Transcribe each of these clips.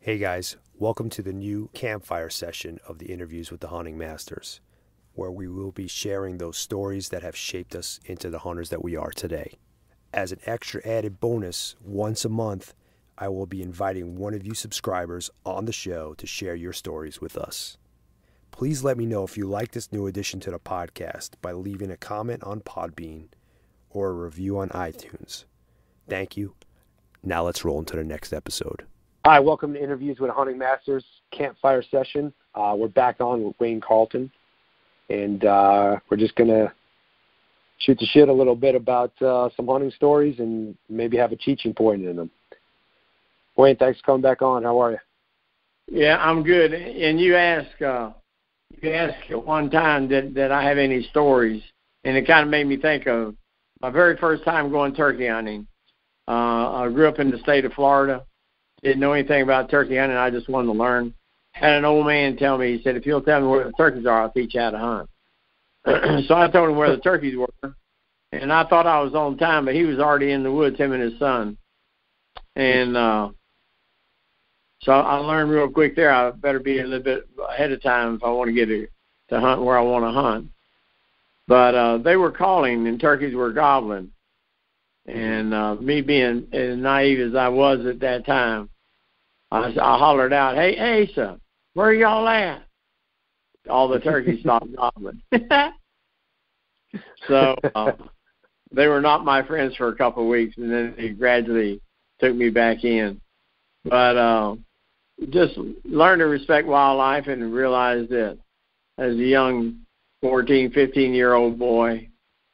Hey guys, welcome to the new Campfire session of the Interviews with the Hunting Masters, where we will be sharing those stories that have shaped us into the hunters that we are today. As an extra added bonus, once a month, I will be inviting one of you subscribers on the show to share your stories with us. Please let me know if you like this new addition to the podcast by leaving a comment on Podbean or a review on iTunes. Thank you. Now let's roll into the next episode. Hi, welcome to Interviews with Hunting Masters Campfire session. We're back on with Wayne Carlton, and we're just going to shoot the shit a little bit about some hunting stories and maybe have a teaching point in them. Wayne, thanks for coming back on. How are you? Yeah, I'm good. And you asked one time that I have any stories, and it kind of made me think of my very first time going turkey hunting. I grew up in the state of Florida. Didn't know anything about turkey hunting. I just wanted to learn. Had an old man tell me, he said, if you'll tell me where the turkeys are, I'll teach you how to hunt. So I told him where the turkeys were, and I thought I was on time, but he was already in the woods, him and his son. And so I learned real quick there I better be a little bit ahead of time if I want to get to hunt where I want to hunt. But they were calling, and turkeys were gobbling. And me being as naive as I was at that time, I hollered out, hey, Asa, where are y'all at? All the turkeys stopped gobbling. So they were not my friends for a couple of weeks, and then they gradually took me back in. But just learn to respect wildlife and realize that as a young 14, 15-year-old boy,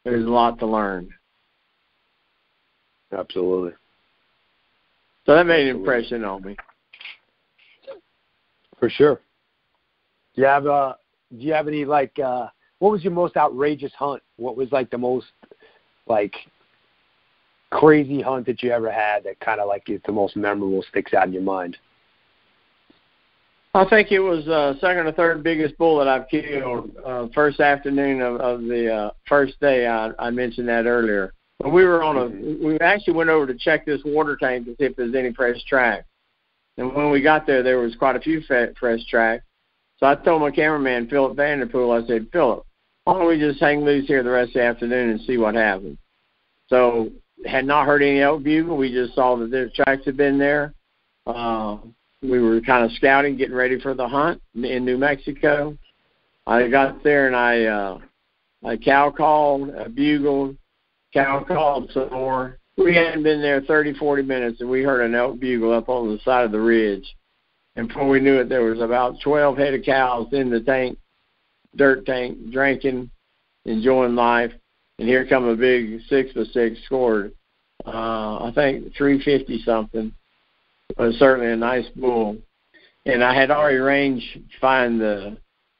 there's a lot to learn. Absolutely. So that made an impression on me. For sure. Do you have any, what was your most outrageous hunt? What was, the most, crazy hunt that you ever had that kind of, is the most memorable, sticks out in your mind? I think it was second or third biggest bull that I've killed. First afternoon of the first day, I mentioned that earlier. But we were we actually went over to check this water tank to see if there's any fresh tracks. And when we got there, there was quite a few fresh tracks. So I told my cameraman, Philip Vanderpool, I said, Philip, why don't we just hang loose here the rest of the afternoon and see what happens? So had not heard any elk bugle. We just saw that their tracks had been there. We were kind of scouting, getting ready for the hunt in New Mexico. I got there and I cow called, bugled, cow called some more. We hadn't been there 30, 40 minutes, and we heard an elk bugle up on the side of the ridge. And before we knew it, there was about 12 head of cows in the tank, dirt tank, drinking, enjoying life. And here come a big 6x6 scored, I think 350-something. It was certainly a nice bull. And I had already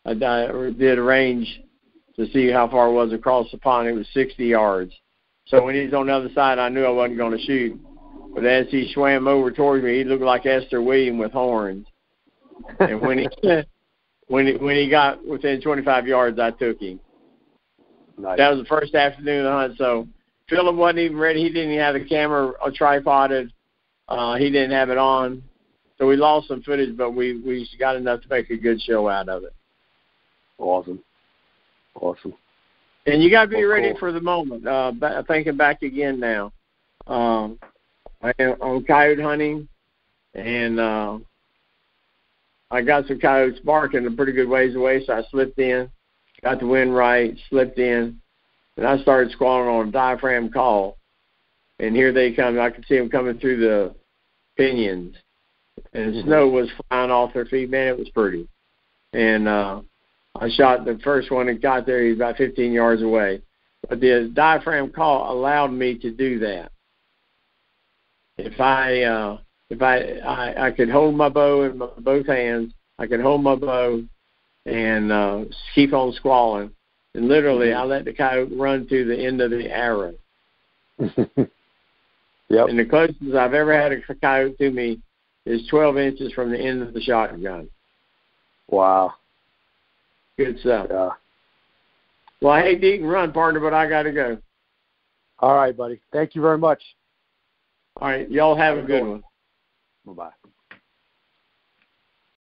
did a range to see how far it was across the pond. It was 60 yards. So when he was on the other side, I knew I wasn't going to shoot. But as he swam over towards me, he looked like Esther Williams with horns. And when he got within 25 yards, I took him. Nice. That was the first afternoon of the hunt. So Philip wasn't even ready. He didn't even have the camera tripoded. He didn't have it on. So we lost some footage, but we got enough to make a good show out of it. Awesome. And you got to be ready for the moment. Thinking back again now, I'm coyote hunting, and I got some coyotes barking a pretty good ways away, so I slipped in, got the wind right, slipped in, and I started squalling on a diaphragm call. And here they come. I could see them coming through the pinions, and snow was flying off their feet. Man, it was pretty. And I shot the first one and got there. He was about 15 yards away. But the diaphragm call allowed me to do that. If I could hold my bow in both hands, I could hold my bow and keep on squalling. And literally, I let the coyote run to the end of the arrow. Yep. And the closest I've ever had a coyote to me is 12 inches from the end of the shotgun. Wow. Good stuff. Yeah. Well, I hate to eat and run, partner, but I got to go. All right, buddy. Thank you very much. All right. Y'all have a good one. Bye-bye.